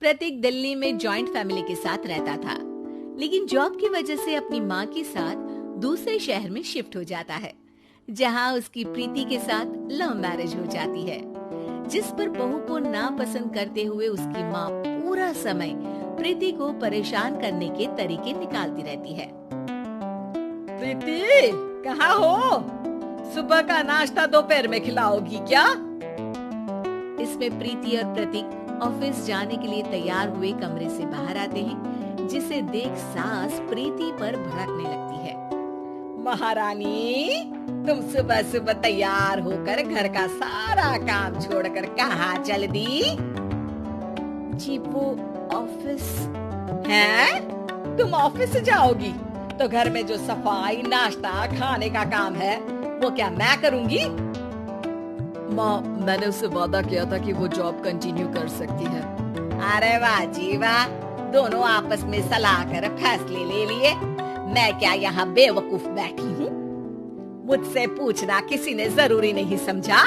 प्रतीक दिल्ली में joint family के साथ रहता था, लेकिन जॉब की वजह से अपनी माँ के साथ दूसरे शहर में शिफ्ट हो जाता है, जहाँ उसकी प्रीति के साथ लव मैरिज हो जाती है, जिस पर बहू को नापसंद करते हुए उसकी माँ पूरा समय प्रीति को परेशान करने के तरीके निकालती रहती है। प्रीति, कहाँ हो? सुबह का नाश्ता दोपहर में खिलाओगी क्या? इसमें प्रीति और प्रतीक ऑफिस जाने के लिए तैयार हुए कमरे से बाहर आते हैं, जिसे देख सास प्रीति पर भड़कने लगती है। महारानी, तुम सुबह सुबह तैयार होकर घर का सारा काम छोड़कर कहाँ चल दी? जी वो ऑफिस है? तुम ऑफिस जाओगी तो घर में जो सफाई, नाश्ता, खाने का काम है वो क्या मैं करूँगी? माँ, मैंने उससे वादा किया था कि वो जॉब कंटिन्यू कर सकती है। अरे वाह जी वाह, दोनों आपस में सलाह कर फैसले ले लिए। मैं क्या यहाँ बेवकूफ बैठी हूँ? मुझसे पूछना किसी ने जरूरी नहीं समझा?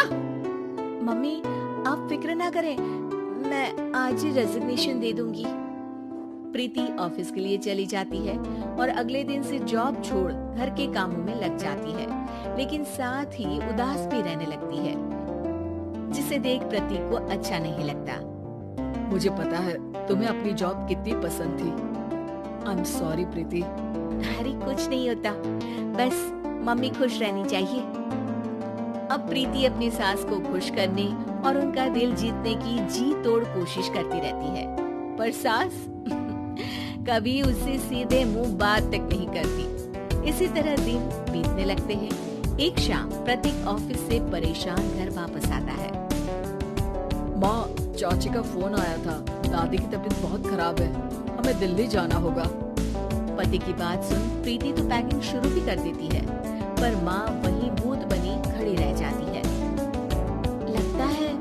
मम्मी, आप फिक्र ना करें, मैं आज ही रेजिग्नेशन दे दूंगी। प्रीति ऑफिस के लिए चली जाती है और अगले दिन से जॉब छोड़ घर के कामों में लग जाती है, लेकिन साथ ही उदास भी रहने लगती है, जिसे देख प्रतीक को अच्छा नहीं लगता। मुझे पता है तुम्हें अपनी जॉब कितनी पसंद थी। आई एम सॉरी प्रीति। अरे कुछ नहीं होता, बस मम्मी खुश रहनी चाहिए। अब प्रीति अपनी सास को खुश करने और उनका दिल जीतने की जी तोड़ कोशिश करती रहती है, पर सास कभी उससे सीधे मुंह बात तक नहीं करती। इसी तरह दिन बीतने लगते हैं। एक शाम प्रतीक ऑफिस से परेशान घर वापस आता है। माँ, चाची का फोन आया था, दादी की तबीयत बहुत खराब है, हमें दिल्ली जाना होगा। पति की बात सुन प्रीति तो पैकिंग शुरू भी कर देती है, पर माँ वहीं भूत बनी खड़ी रह जाती है। लगता है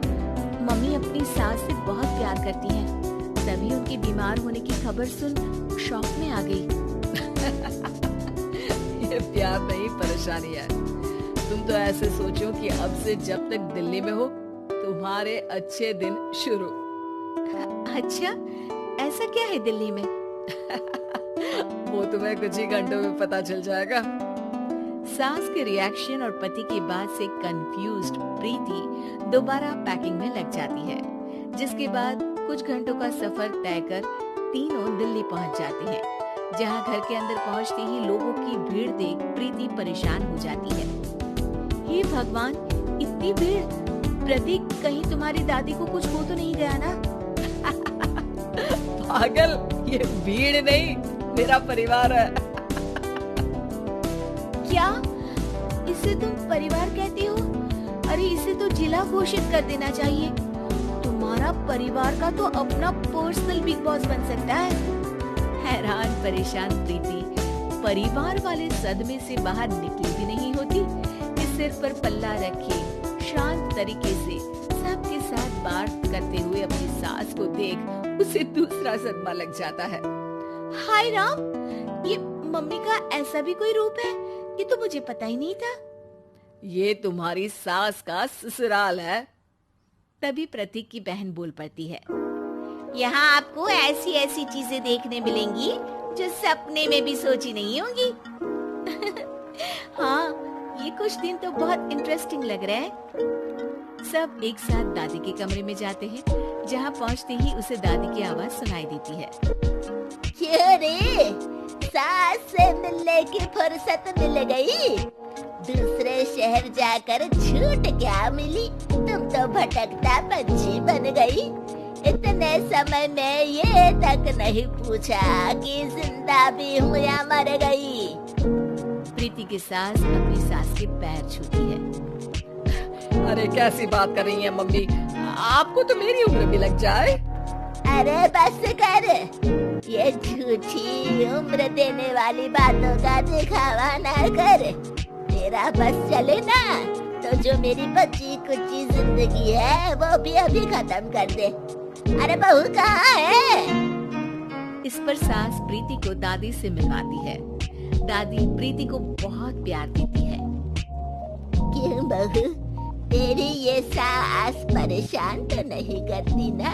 मम्मी अपनी सास से बहुत प्यार करती हैं, तभी उनके बीमार होने की खबर सुन शॉक में आ गई। ये प्यार नहीं, परेशानी है। तुम तो ऐसे सोचो कि अब से जब तक दिल्ली में हो तुम्हारे अच्छे दिन शुरू। अच्छा, ऐसा क्या है दिल्ली में? वो तुम्हें कुछ ही घंटों में पता चल जाएगा। सास के रिएक्शन और पति की बात से कंफ्यूज्ड प्रीति दोबारा पैकिंग में लग जाती है, जिसके बाद कुछ घंटों का सफर तय कर तीनों दिल्ली पहुंच जाते हैं, जहां घर के अंदर पहुंचते ही लोगों की भीड़ देख प्रीति परेशान हो जाती है। हे भगवान, इतनी भीड़! प्रतीक, कहीं तुम्हारी दादी को कुछ हो तो नहीं गया ना? पागल, ये भीड़ नहीं, मेरा परिवार है। क्या? इसे तुम परिवार कहती हो? अरे इसे तो जिला घोषित कर देना चाहिए। तुम्हारा परिवार का तो अपना पर्सनल बिग बॉस बन सकता है। हैरान परेशान प्रीति परिवार वाले सदमे से बाहर निकली भी नहीं होती कि सिर पर पल्ला रखे शांत तरीके से सबके साथ बात करते हुए अपनी सास को देख उसे दूसरा सदमा लग जाता है। हाय राम, ये मम्मी का ऐसा भी कोई रूप है? ये तो मुझे पता ही नहीं था। ये तुम्हारी सास का ससुराल है। तभी प्रतीक की बहन बोल पड़ती है, यहाँ आपको ऐसी ऐसी चीजें देखने मिलेंगी जो सपने में भी सोची नहीं होंगी। हाँ, ये कुछ दिन तो बहुत इंटरेस्टिंग लग रहा है। सब एक साथ दादी के कमरे में जाते हैं, जहाँ पहुँचते ही उसे दादी की आवाज सुनाई देती है। क्यों रे, सास से मिलने की फुर्सत मिल गई? दूसरे शहर जाकर छूट क्या मिली? तुम तो भटकता पंछी बन गई। इतने समय में ये तक नहीं पूछा कि जिंदा भी हूँ या मर गई। प्रीति की सास अपनी सास के पैर छूती है। अरे कैसी बात कर रही है मम्मी, आपको तो मेरी उम्र भी लग जाए। अरे बस कर, ये झूठी उम्र देने वाली बातों का दिखावा ना कर। तेरा बस चले ना तो जो मेरी बची कुची जिंदगी है वो भी अभी खत्म कर दे। अरे बहू कहाँ है? इस पर सास प्रीति को दादी से मिलवाती है। दादी प्रीति को बहुत प्यार देती है। क्यों बहू, तेरी ये सास परेशान तो नहीं करती ना?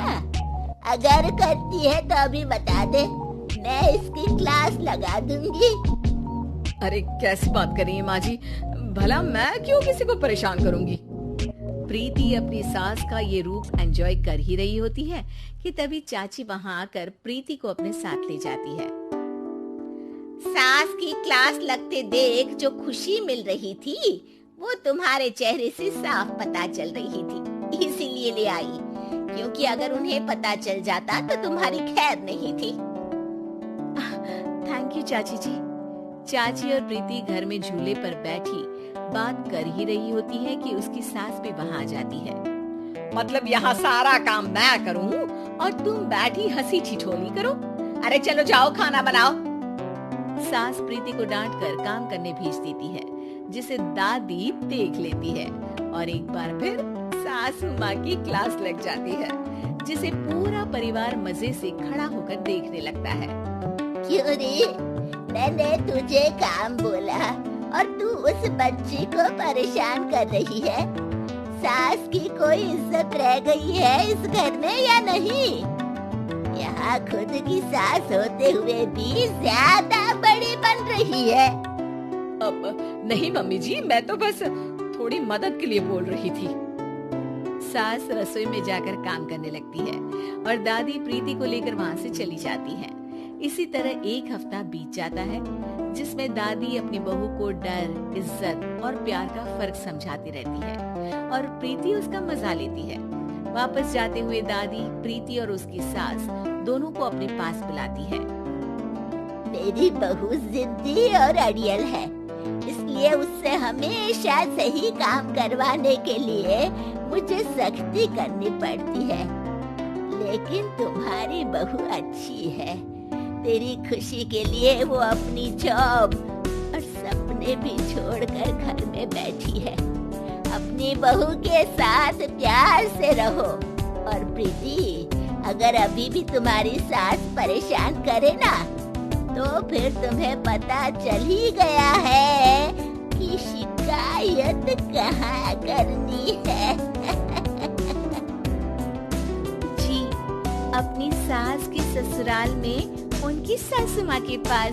अगर करती है तो अभी बता दे, मैं इसकी क्लास लगा दूंगी। अरे कैसी बात कर रही है माँ जी, भला मैं क्यों किसी को परेशान करूंगी। प्रीति अपनी सास का ये रूप एंजॉय कर ही रही होती है कि तभी चाची वहां आकर प्रीति को अपने साथ ले जाती है। सास की क्लास लगते देख जो खुशी मिल रही थी वो तुम्हारे चेहरे से साफ पता चल रही थी, इसीलिए ले आई, क्योंकि अगर उन्हें पता चल जाता तो तुम्हारी खैर नहीं थी। थैंक यू चाची जी। चाची और प्रीति घर में झूले पर बैठी बात कर ही रही होती है कि उसकी सास भी वहां आ जाती है। मतलब यहाँ सारा काम मैं करूँ और तुम बैठी हंसी ठिठोली करो। अरे चलो जाओ खाना बनाओ। सास प्रीति को डांट कर काम करने भेज देती है, जिसे दादी देख लेती है और एक बार फिर सासू माँ की क्लास लग जाती है, जिसे पूरा परिवार मजे से खड़ा होकर देखने लगता है। क्यों रे, मैंने तुझे काम बोला और तू उस बच्ची को परेशान कर रही है। सास की कोई इज्जत रह गई है इस घर में या नहीं? यहाँ खुद की सास होते हुए भी ज्यादा बड़ी बन रही है। अब नहीं मम्मी जी, मैं तो बस थोड़ी मदद के लिए बोल रही थी। सास रसोई में जाकर काम करने लगती है और दादी प्रीति को लेकर वहाँ से चली जाती है। इसी तरह एक हफ्ता बीत जाता है, जिसमें दादी अपनी बहू को डर, इज्जत और प्यार का फर्क समझाती रहती है और प्रीति उसका मजा लेती है। वापस जाते हुए दादी प्रीति और उसकी सास दोनों को अपने पास बुलाती है। मेरी बहू जिद्दी और अड़ियल है, इसलिए उससे हमेशा सही काम करवाने के लिए मुझे सख्ती करनी पड़ती है। लेकिन तुम्हारी बहू अच्छी है, तेरी खुशी के लिए वो अपनी जॉब और सपने भी छोड़कर घर में बैठी है। अपनी बहू के साथ प्यार से रहो। और प्रीति, अगर अभी भी तुम्हारी सास परेशान करे ना, तो फिर तुम्हें पता चल ही गया है कि शिकायत कहाँ करनी है। जी, अपनी सास के ससुराल में उनकी सासू माँ के पास।